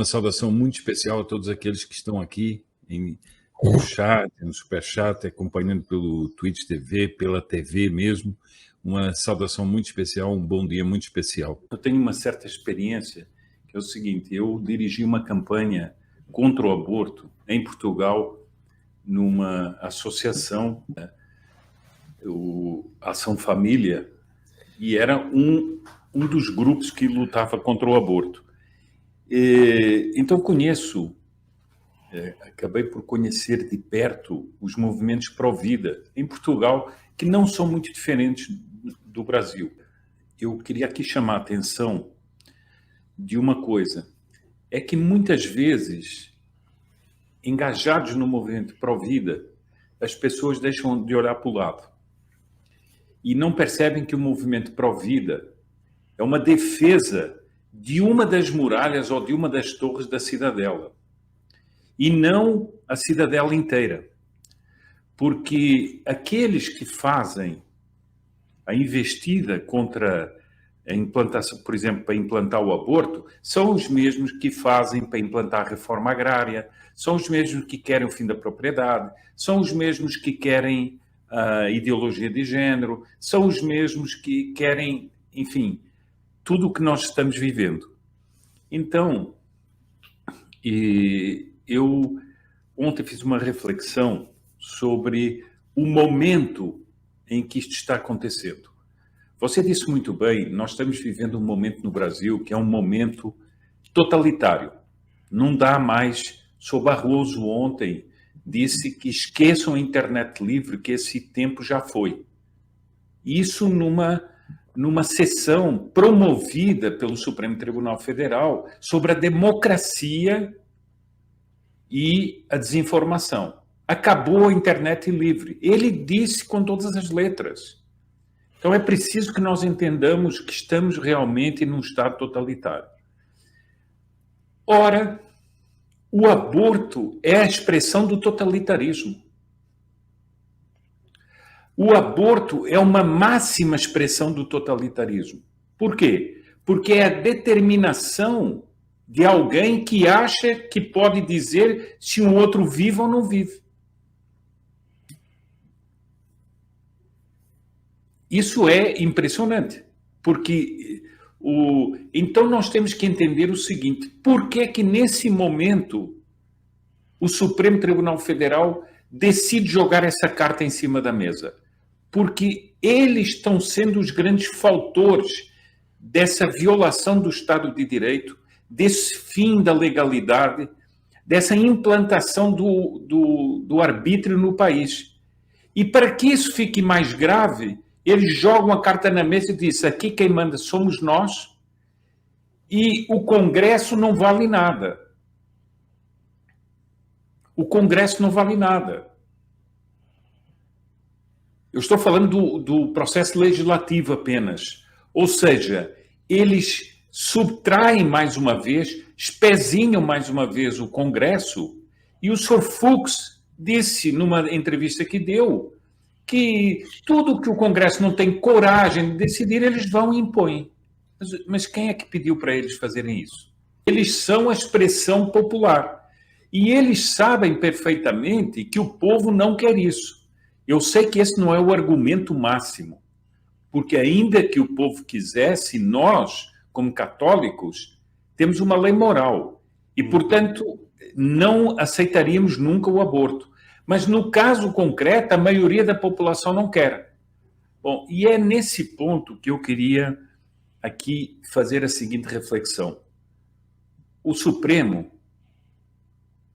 Uma saudação muito especial a todos aqueles que estão aqui no chat, no superchat, acompanhando pelo Twitch TV, pela TV mesmo. Uma saudação muito especial, um bom dia muito especial. Eu tenho uma certa experiência, que é o seguinte: eu dirigi uma campanha contra o aborto em Portugal, numa associação, o Ação Família, e era um dos grupos que lutava contra o aborto. Então acabei por conhecer de perto os movimentos pró-vida em Portugal, que não são muito diferentes do Brasil. Eu queria aqui chamar a atenção de uma coisa, é que muitas vezes, engajados no movimento pró-vida, as pessoas deixam de olhar para o lado e não percebem que o movimento pró-vida é uma defesa de uma das muralhas ou de uma das torres da cidadela, e não a cidadela inteira. Porque aqueles que fazem a investida contra a implantação, por exemplo, para implantar o aborto, são os mesmos que fazem para implantar a reforma agrária, são os mesmos que querem o fim da propriedade, são os mesmos que querem a ideologia de género, são os mesmos que querem, enfim, tudo o que nós estamos vivendo. Então, eu ontem fiz uma reflexão sobre o momento em que isto está acontecendo. Você disse muito bem, nós estamos vivendo um momento no Brasil que é um momento totalitário. Não dá mais. Sr. Barroso ontem disse que esqueçam a internet livre, que esse tempo já foi. Isso numa sessão promovida pelo Supremo Tribunal Federal sobre a democracia e a desinformação. Acabou a internet livre. Ele disse com todas as letras. Então é preciso que nós entendamos que estamos realmente num estado totalitário. Ora, o aborto é a expressão do totalitarismo. O aborto é uma máxima expressão do totalitarismo. Por quê? Porque é a determinação de alguém que acha que pode dizer se um outro vive ou não vive. Isso é impressionante, porque então nós temos que entender o seguinte: por que que nesse momento o Supremo Tribunal Federal decide jogar essa carta em cima da mesa? Porque eles estão sendo os grandes fautores dessa violação do Estado de Direito, desse fim da legalidade, dessa implantação do arbítrio no país. E para que isso fique mais grave, eles jogam a carta na mesa e dizem: aqui quem manda somos nós e o Congresso não vale nada. O Congresso não vale nada. Eu estou falando do processo legislativo apenas. Ou seja, eles subtraem mais uma vez, espezinham mais uma vez o Congresso, e o Sr. Fux disse numa entrevista que deu que tudo que o Congresso não tem coragem de decidir, eles vão e impõem. Mas quem é que pediu para eles fazerem isso? Eles são a expressão popular. E eles sabem perfeitamente que o povo não quer isso. Eu sei que esse não é o argumento máximo, porque ainda que o povo quisesse, nós, como católicos, temos uma lei moral e, portanto, não aceitaríamos nunca o aborto. Mas no caso concreto, a maioria da população não quer. Bom, e é nesse ponto que eu queria aqui fazer a seguinte reflexão. O Supremo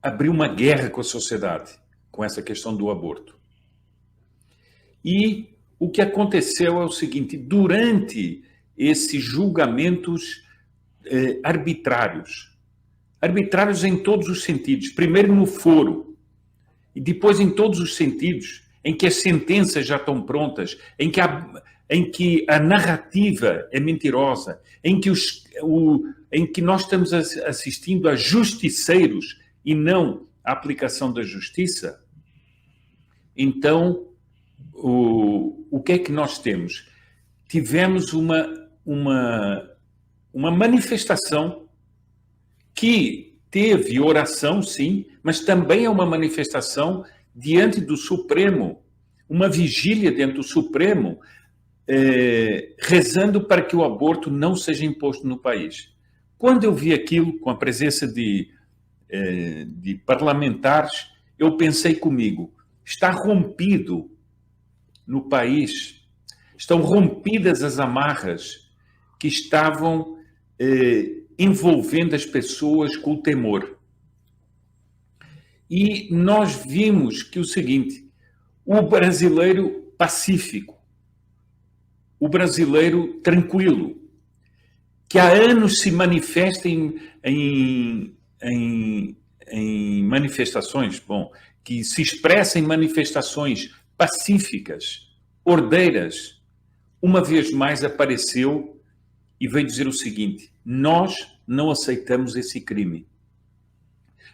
abriu uma guerra com a sociedade, com essa questão do aborto. E o que aconteceu é o seguinte: durante esses julgamentos arbitrários em todos os sentidos, primeiro no foro, e depois em todos os sentidos, em que as sentenças já estão prontas, em que a narrativa é mentirosa, em que nós estamos assistindo a justiceiros e não a aplicação da justiça, então o que é que nós temos? Tivemos uma manifestação que teve oração, sim, mas também é uma manifestação diante do Supremo, uma vigília diante do Supremo, rezando para que o aborto não seja imposto no país. Quando eu vi aquilo, com a presença de parlamentares, eu pensei comigo, está rompido no país, estão rompidas as amarras que estavam envolvendo as pessoas com o temor. E nós vimos que o seguinte, o brasileiro pacífico, o brasileiro tranquilo, que há anos se manifesta em manifestações, que se expressa em manifestações pacíficas, ordeiras, uma vez mais apareceu e veio dizer o seguinte, nós não aceitamos esse crime.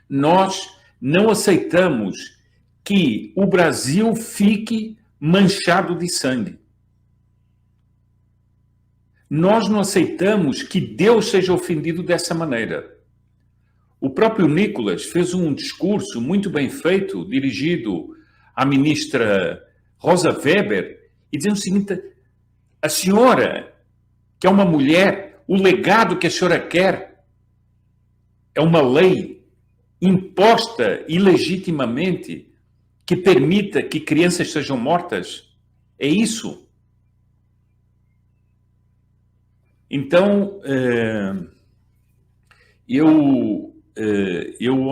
Nós não aceitamos que o Brasil fique manchado de sangue. Nós não aceitamos que Deus seja ofendido dessa maneira. O próprio Nicolas fez um discurso muito bem feito, dirigido à ministra Rosa Weber, e dizendo o seguinte, a senhora, que é uma mulher, o legado que a senhora quer é uma lei imposta ilegitimamente que permita que crianças sejam mortas? É isso? Então, eu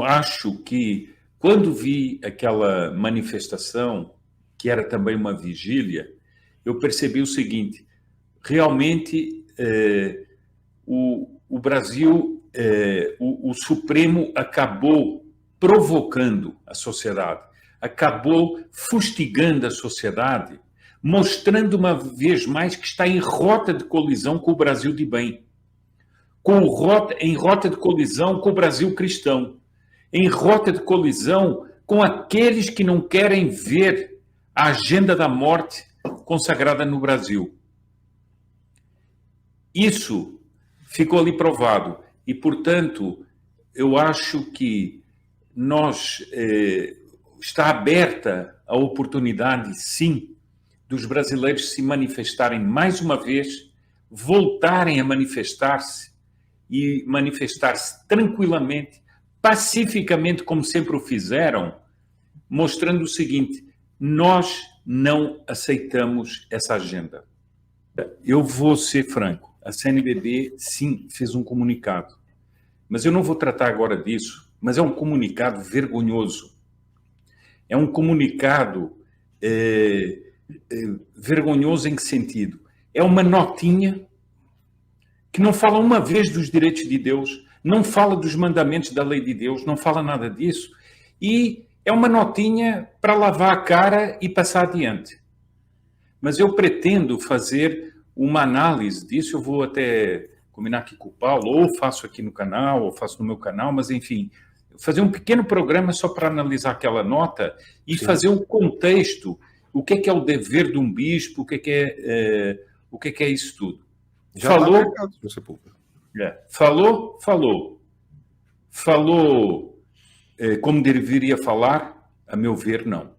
acho que quando vi aquela manifestação, que era também uma vigília, eu percebi o seguinte, realmente o Brasil, o Supremo acabou provocando a sociedade, acabou fustigando a sociedade, mostrando uma vez mais que está em rota de colisão com o Brasil de bem, em rota de colisão com o Brasil cristão, em rota de colisão com aqueles que não querem ver a agenda da morte consagrada no Brasil. Isso ficou ali provado e, portanto, eu acho que está aberta a oportunidade, sim, dos brasileiros se manifestarem mais uma vez, voltarem a manifestar-se e manifestar-se tranquilamente, pacificamente, como sempre o fizeram, mostrando o seguinte, nós não aceitamos essa agenda. Eu vou ser franco, a CNBB, sim, fez um comunicado, mas eu não vou tratar agora disso, mas é um comunicado vergonhoso. É um comunicado vergonhoso em que sentido? É uma notinha que não fala uma vez dos direitos de Deus, não fala dos mandamentos da lei de Deus, não fala nada disso, e é uma notinha para lavar a cara e passar adiante. Mas eu pretendo fazer uma análise disso, eu vou até combinar aqui com o Paulo, ou faço aqui no canal, ou faço no meu canal, mas enfim, fazer um pequeno programa só para analisar aquela nota e sim, fazer o contexto, o que é o dever de um bispo, o que é isso tudo. Já falou? Falou como deveria falar? A meu ver, não.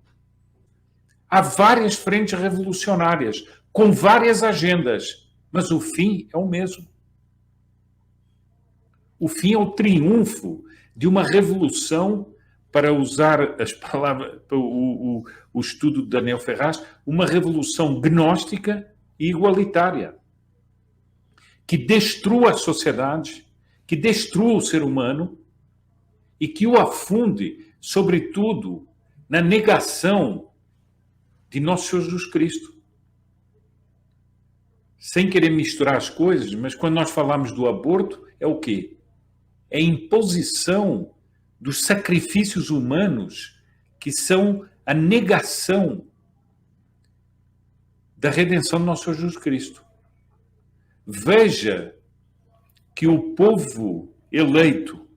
Há várias frentes revolucionárias, com várias agendas, mas o fim é o mesmo. O fim é o triunfo de uma revolução, para usar as palavras, o estudo de Daniel Ferraz, uma revolução gnóstica e igualitária, que destrua a sociedade, que destrua o ser humano e que o afunde, sobretudo, na negação de nosso Senhor Jesus Cristo. Sem querer misturar as coisas, mas quando nós falamos do aborto, é o quê? É a imposição dos sacrifícios humanos que são a negação da redenção do nosso Senhor Jesus Cristo. Veja que o povo eleito,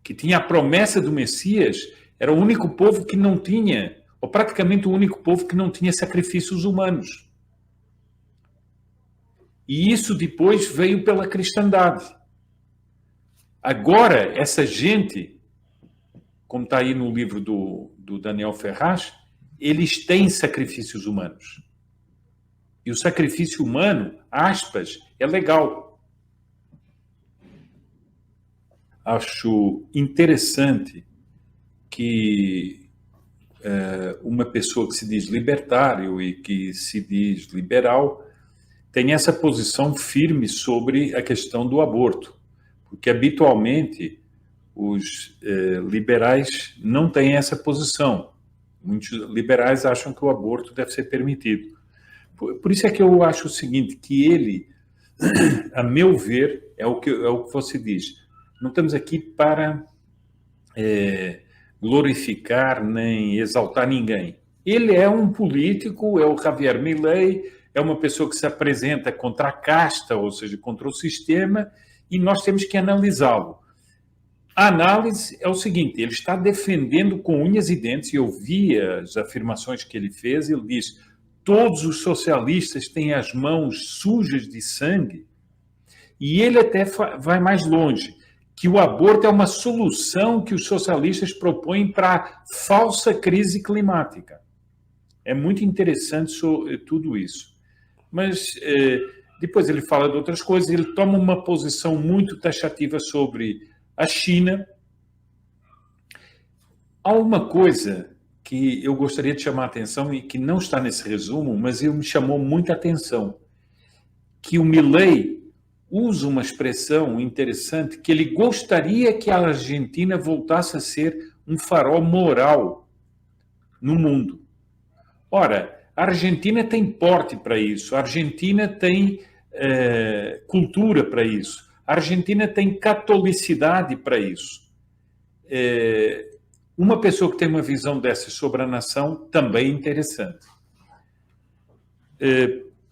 que tinha a promessa do Messias, era o único povo que não tinha, ou praticamente o único povo que não tinha sacrifícios humanos. E isso depois veio pela cristandade. Agora, essa gente como está aí no livro do Daniel Ferraz, eles têm sacrifícios humanos. E o sacrifício humano, aspas, é legal. Acho interessante que uma pessoa que se diz libertário e que se diz liberal tem essa posição firme sobre a questão do aborto, porque habitualmente os liberais não têm essa posição. Muitos liberais acham que o aborto deve ser permitido. Por isso é que eu acho o seguinte, que ele, a meu ver, é o que você diz. Não estamos aqui para glorificar nem exaltar ninguém. Ele é um político, é o Javier Milei, é uma pessoa que se apresenta contra a casta, ou seja, contra o sistema, e nós temos que analisá-lo. A análise é o seguinte, ele está defendendo com unhas e dentes, e eu vi as afirmações que ele fez, ele diz, todos os socialistas têm as mãos sujas de sangue, e ele até vai mais longe, que o aborto é uma solução que os socialistas propõem para a falsa crise climática. É muito interessante tudo isso. Mas depois ele fala de outras coisas, ele toma uma posição muito taxativa sobre a China. Há uma coisa que eu gostaria de chamar a atenção e que não está nesse resumo, mas me chamou muita atenção, que o Milei usa uma expressão interessante, que ele gostaria que a Argentina voltasse a ser um farol moral no mundo. Ora, a Argentina tem porte para isso, a Argentina tem cultura para isso, a Argentina tem catolicidade para isso. Uma pessoa que tem uma visão dessa sobre a nação também é interessante.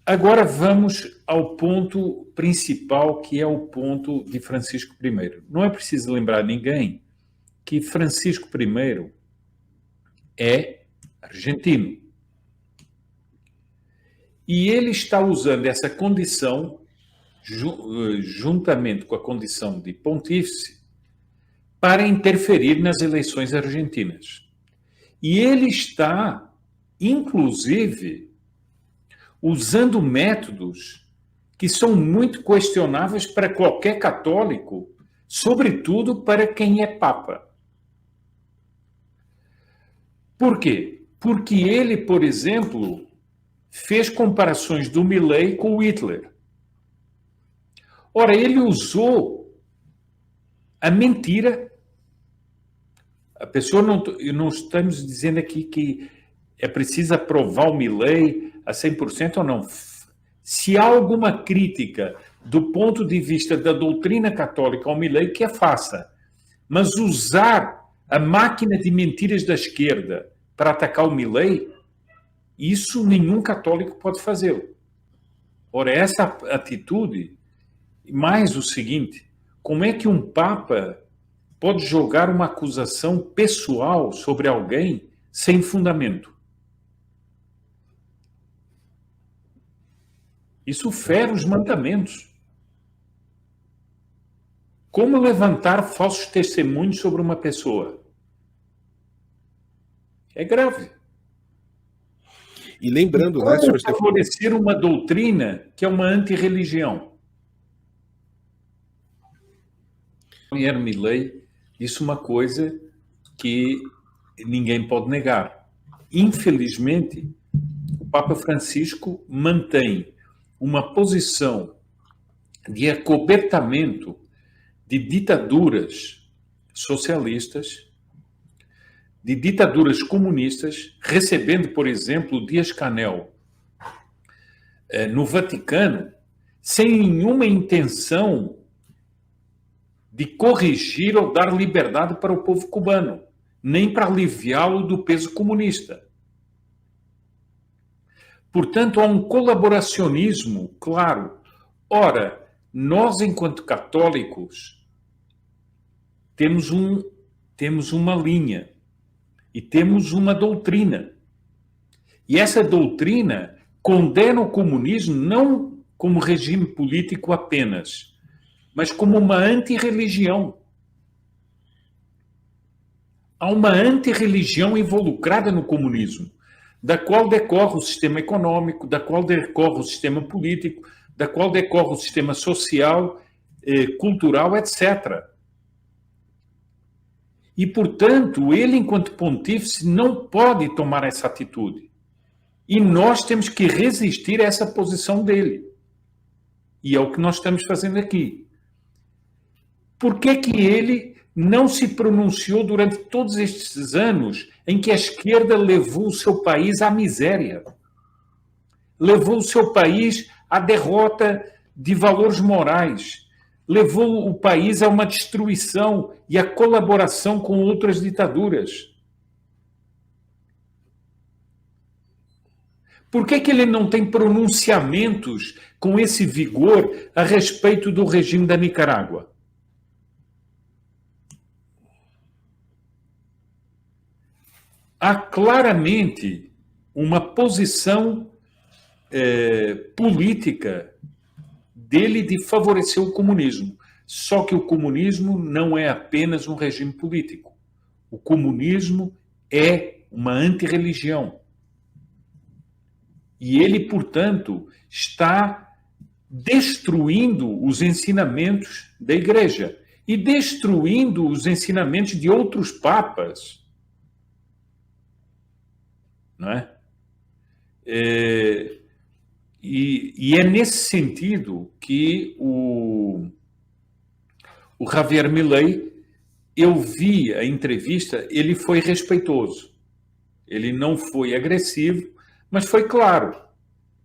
Agora vamos ao ponto principal, que é o ponto de Francisco I. Não é preciso lembrar a ninguém que Francisco I é argentino. E ele está usando essa condição, juntamente com a condição de pontífice, para interferir nas eleições argentinas. E ele está, inclusive, usando métodos que são muito questionáveis para qualquer católico, sobretudo para quem é papa. Por quê? Porque ele, por exemplo, fez comparações do Milei com o Hitler. Ora, ele usou a mentira. A pessoa não estamos dizendo aqui que é preciso aprovar o Milei a 100% ou não. Se há alguma crítica do ponto de vista da doutrina católica ao Milei, que a faça. Mas usar a máquina de mentiras da esquerda para atacar o Milei, isso nenhum católico pode fazê-lo. Ora, essa atitude, mais o seguinte, como é que um papa pode jogar uma acusação pessoal sobre alguém sem fundamento? Isso fere os mandamentos. Como levantar falsos testemunhos sobre uma pessoa? É grave. E lembrando, né, senhor Stefano, favorecer uma doutrina que é uma antirreligião. Javier Milei disse uma coisa que ninguém pode negar. Infelizmente, o Papa Francisco mantém uma posição de acobertamento de ditaduras socialistas, de ditaduras comunistas, recebendo, por exemplo, Dias-Canel no Vaticano, sem nenhuma intenção de corrigir ou dar liberdade para o povo cubano, nem para aliviá-lo do peso comunista. Portanto, há um colaboracionismo claro. Ora, nós, enquanto católicos, temos uma linha e temos uma doutrina. E essa doutrina condena o comunismo não como regime político apenas, mas como uma antirreligião. Há uma antirreligião involucrada no comunismo, da qual decorre o sistema econômico, da qual decorre o sistema político, da qual decorre o sistema social, cultural, etc. E, portanto, ele, enquanto pontífice, não pode tomar essa atitude. E nós temos que resistir a essa posição dele. E é o que nós estamos fazendo aqui. Por que que ele não se pronunciou durante todos estes anos em que a esquerda levou o seu país à miséria? Levou o seu país à derrota de valores morais. Levou o país a uma destruição e a colaboração com outras ditaduras. Por que que ele não tem pronunciamentos com esse vigor a respeito do regime da Nicarágua? Há claramente uma posição política dele de favorecer o comunismo. Só que o comunismo não é apenas um regime político. O comunismo é uma antirreligião. E ele, portanto, está destruindo os ensinamentos da Igreja e destruindo os ensinamentos de outros papas. Não é? E é nesse sentido que o Javier Milei, eu vi a entrevista, ele foi respeitoso. Ele não foi agressivo, mas foi claro.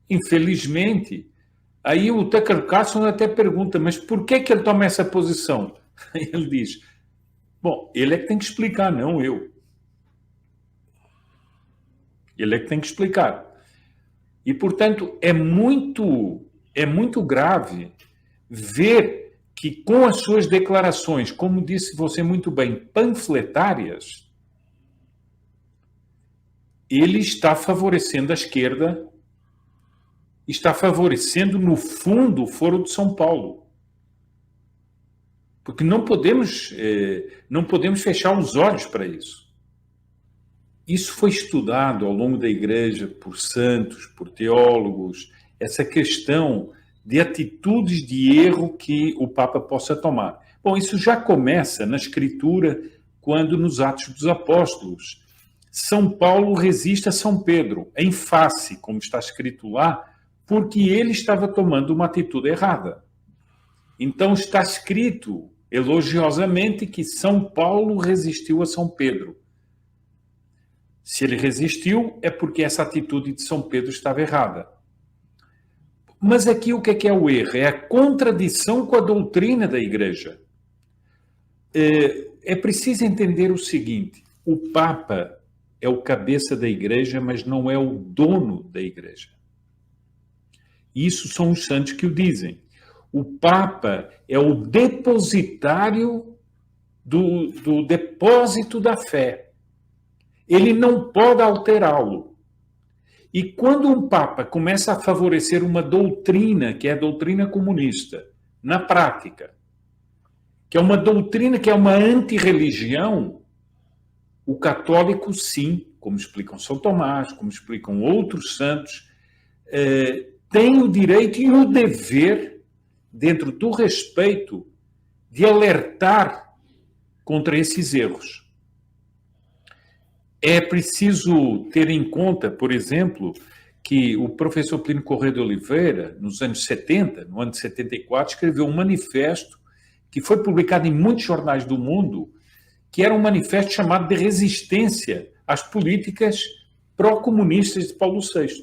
Infelizmente, aí o Tucker Carlson até pergunta, mas por que que ele toma essa posição? Aí ele diz, bom, ele é que tem que explicar, não eu. Ele é que tem que explicar. E, portanto, é muito grave ver que com as suas declarações, como disse você muito bem, panfletárias, ele está favorecendo a esquerda, está favorecendo, no fundo, o Foro de São Paulo. Porque não podemos fechar os olhos para isso. Isso foi estudado ao longo da Igreja por santos, por teólogos, essa questão de atitudes de erro que o Papa possa tomar. Bom, isso já começa na Escritura, quando nos Atos dos Apóstolos, São Paulo resiste a São Pedro, em face, como está escrito lá, porque ele estava tomando uma atitude errada. Então está escrito elogiosamente que São Paulo resistiu a São Pedro. Se ele resistiu, é porque essa atitude de São Pedro estava errada. Mas aqui o que é o erro? É a contradição com a doutrina da Igreja. É preciso entender o seguinte, o Papa é o cabeça da Igreja, mas não é o dono da Igreja. Isso são os santos que o dizem. O Papa é o depositário do depósito da fé. Ele não pode alterá-lo. E quando um Papa começa a favorecer uma doutrina, que é a doutrina comunista, na prática, que é uma doutrina que é uma antirreligião, o católico, sim, como explicam São Tomás, como explicam outros santos, tem o direito e o dever, dentro do respeito, de alertar contra esses erros. É preciso ter em conta, por exemplo, que o professor Plínio Corrêa de Oliveira, nos anos 70, no ano de 74, escreveu um manifesto que foi publicado em muitos jornais do mundo, que era um manifesto chamado de resistência às políticas pró-comunistas de Paulo VI,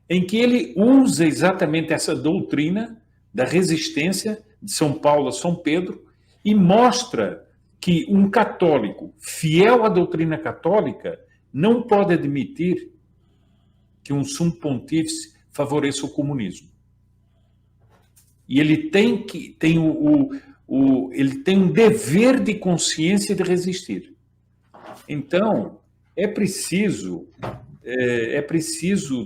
em que ele usa exatamente essa doutrina da resistência de São Paulo a São Pedro e mostra que um católico fiel à doutrina católica não pode admitir que um sumo pontífice favoreça o comunismo. E ele tem um dever de consciência de resistir. Então, é preciso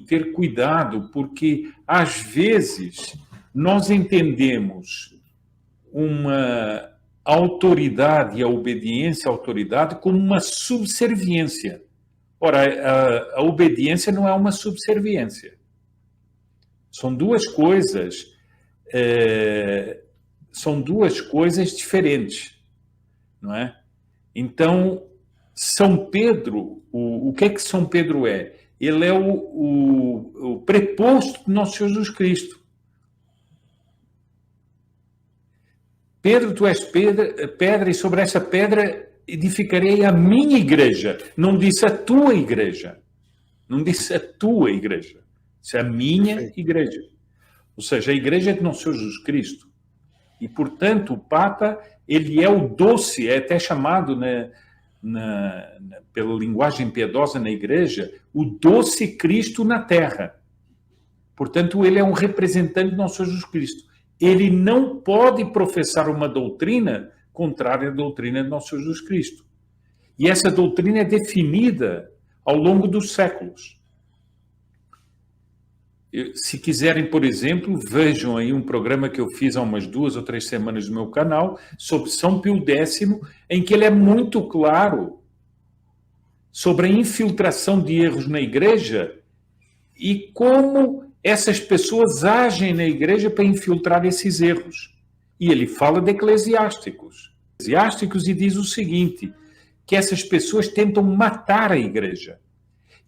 ter cuidado, porque às vezes nós entendemos a autoridade e a obediência à autoridade como uma subserviência. Ora, a obediência não é uma subserviência. São duas coisas diferentes, não é? Então, São Pedro, o que é que São Pedro é? Ele é o preposto de nosso Senhor Jesus Cristo. Pedro, tu és pedra, e sobre essa pedra edificarei a minha igreja. Não disse a tua igreja. Não disse a tua igreja. Disse a minha igreja. Ou seja, a igreja é de nosso Senhor Jesus Cristo. E, portanto, o Papa, ele é o doce, é até chamado pela linguagem piedosa na igreja, o doce Cristo na terra. Portanto, ele é um representante de nosso Senhor Jesus Cristo. Ele não pode professar uma doutrina contrária à doutrina de nosso Senhor Jesus Cristo. E essa doutrina é definida ao longo dos séculos. Se quiserem, por exemplo, vejam aí um programa que eu fiz há umas 2 ou 3 semanas no meu canal sobre São Pio X, em que ele é muito claro sobre a infiltração de erros na igreja e como essas pessoas agem na igreja para infiltrar esses erros. E ele fala de eclesiásticos. E diz o seguinte, que essas pessoas tentam matar a igreja.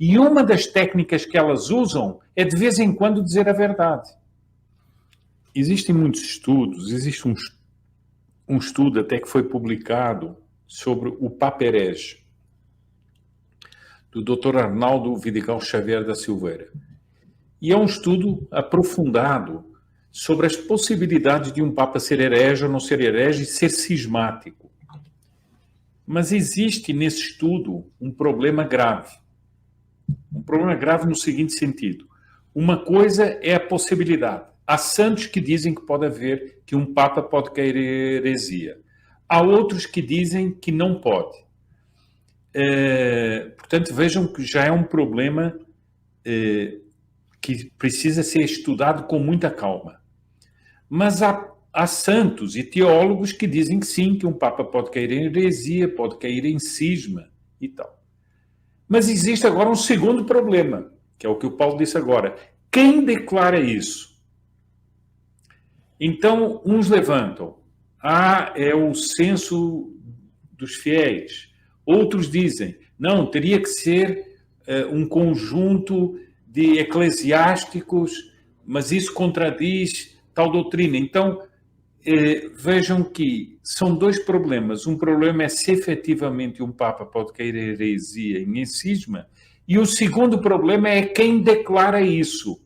E uma das técnicas que elas usam é de vez em quando dizer a verdade. Existem muitos estudos, existe um estudo até que foi publicado sobre o Papa herege, do Dr. Arnaldo Vidigal Xavier da Silveira. E é um estudo aprofundado sobre as possibilidades de um Papa ser herege ou não ser herege e ser cismático. Mas existe nesse estudo um problema grave. Um problema grave no seguinte sentido. Uma coisa é a possibilidade. Há santos que dizem que pode haver, que um Papa pode cair em heresia. Há outros que dizem que não pode. Portanto, vejam que já é um problema que precisa ser estudado com muita calma. Mas há santos e teólogos que dizem que sim, que um Papa pode cair em heresia, pode cair em cisma e tal. Mas existe agora um segundo problema, que é o que o Paulo disse agora. Quem declara isso? Então, uns levantam. É o censo dos fiéis. Outros dizem, não, teria que ser um conjunto de eclesiásticos, mas isso contradiz tal doutrina. Então, vejam que são 2 problemas. Um problema é se efetivamente um Papa pode cair em heresia, em cisma, e o segundo problema é quem declara isso.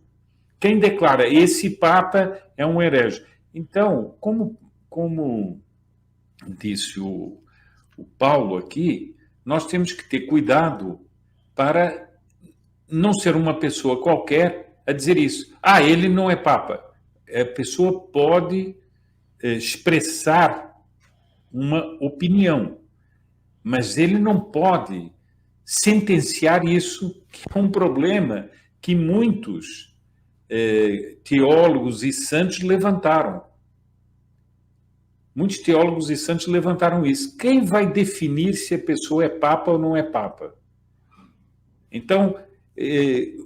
Quem declara esse Papa é um herege. Então, como disse o Paulo aqui, nós temos que ter cuidado para não ser uma pessoa qualquer a dizer isso. Ele não é Papa. A pessoa pode expressar uma opinião, mas ele não pode sentenciar isso, que é um problema que muitos teólogos e santos levantaram. Muitos teólogos e santos levantaram isso. Quem vai definir se a pessoa é Papa ou não é Papa? Então,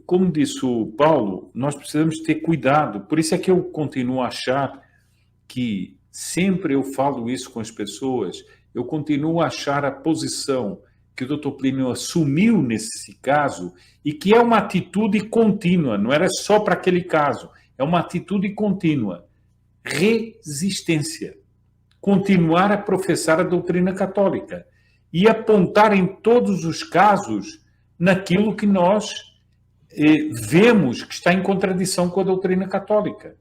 como disse o Paulo, nós precisamos ter cuidado. Por isso é que eu continuo a achar que, sempre eu falo isso com as pessoas, eu continuo a achar a posição que o Dr. Plínio assumiu nesse caso e que é uma atitude contínua, não era só para aquele caso, é uma atitude contínua. Resistência. Continuar a professar a doutrina católica e apontar em todos os casos naquilo que nós vemos que está em contradição com a doutrina católica.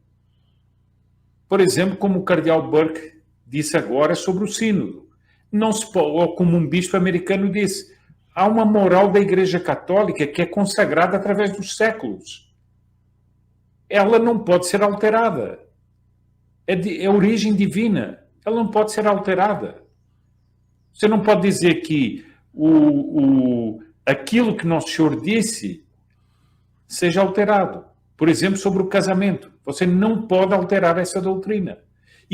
Por exemplo, como o cardeal Burke disse agora sobre o sínodo. Não se pode, ou como um bispo americano disse, há uma moral da Igreja Católica que é consagrada através dos séculos. Ela não pode ser alterada. É origem divina. Ela não pode ser alterada. Você não pode dizer que aquilo que Nosso Senhor disse seja alterado. Por exemplo, sobre o casamento. Você não pode alterar essa doutrina.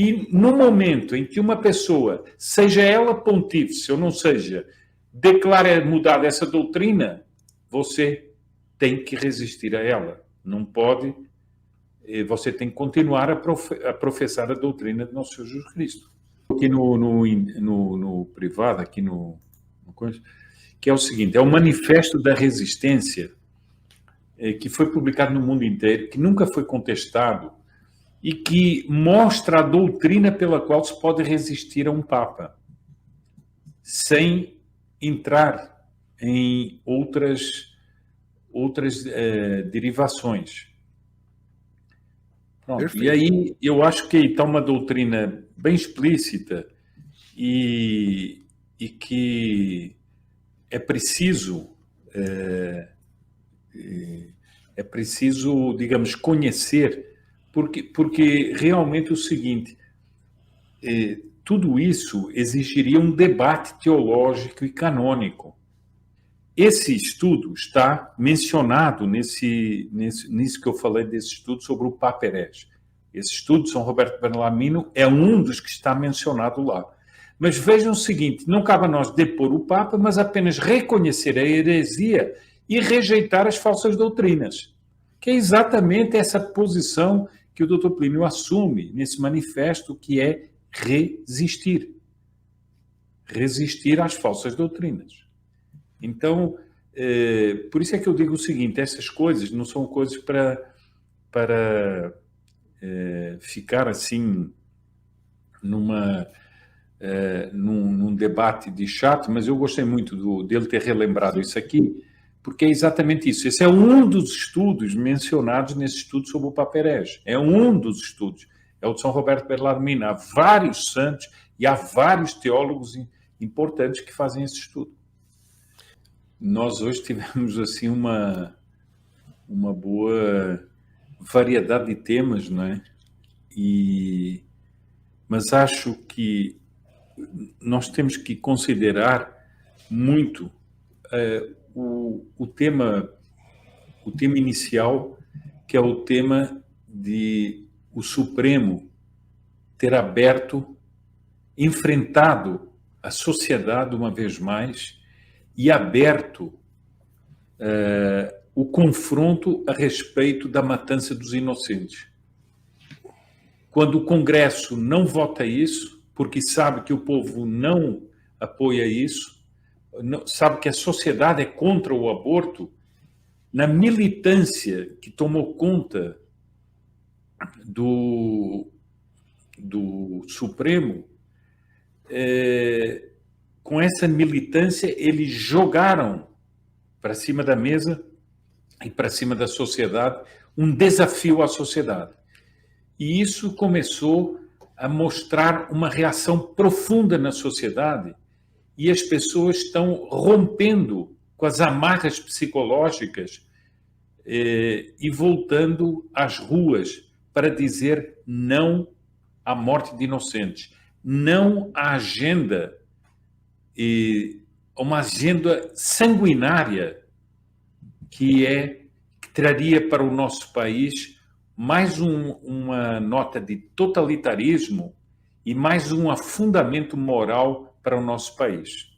E no momento em que uma pessoa, seja ela pontífice ou não seja, declara mudar essa doutrina, você tem que resistir a ela. Não pode, você tem que continuar a professar a doutrina de nosso Senhor Jesus Cristo. Aqui no privado, aqui no que é o seguinte, é o Manifesto da Resistência, que foi publicado no mundo inteiro, que nunca foi contestado, e que mostra a doutrina pela qual se pode resistir a um Papa, sem entrar em outras derivações. Pronto. E aí eu acho que está uma doutrina bem explícita e que é preciso, digamos, conhecer, porque realmente é o seguinte, tudo isso exigiria um debate teológico e canônico. Esse estudo está mencionado nisso que eu falei, desse estudo sobre o Papa herege. Esse estudo de São Roberto Bellarmino é um dos que está mencionado lá. Mas vejam o seguinte, não cabe a nós depor o Papa, mas apenas reconhecer a heresia e rejeitar as falsas doutrinas, que é exatamente essa posição que o Dr. Plínio assume nesse manifesto, que é resistir. Resistir às falsas doutrinas. Então, por isso é que eu digo o seguinte, essas coisas não são coisas para ficar assim num debate de chato, mas eu gostei muito dele ter relembrado isso aqui, porque é exatamente isso. Esse é um dos estudos mencionados nesse estudo sobre o Papa herege. É um dos estudos. É o de São Roberto Bellarmino. Há vários santos e há vários teólogos importantes que fazem esse estudo. Nós hoje tivemos assim uma boa variedade de temas, não é? Mas acho que nós temos que considerar muito o tema inicial, que é o tema de o Supremo ter enfrentado a sociedade uma vez mais e aberto o confronto a respeito da matança dos inocentes. Quando o Congresso não vota isso, porque sabe que o povo não apoia isso, sabe que a sociedade é contra o aborto, na militância que tomou conta do Supremo, com essa militância, eles jogaram para cima da mesa e para cima da sociedade um desafio à sociedade. E isso começou a mostrar uma reação profunda na sociedade e as pessoas estão rompendo com as amarras psicológicas e voltando às ruas para dizer não à morte de inocentes, não à agenda, uma agenda sanguinária que traria para o nosso país mais uma nota de totalitarismo e mais um afundamento moral para o nosso país.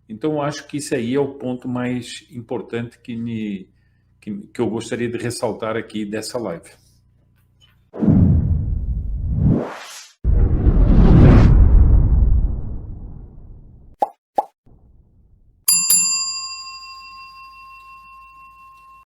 Então, eu acho que isso aí é o ponto mais importante que eu gostaria de ressaltar aqui dessa live.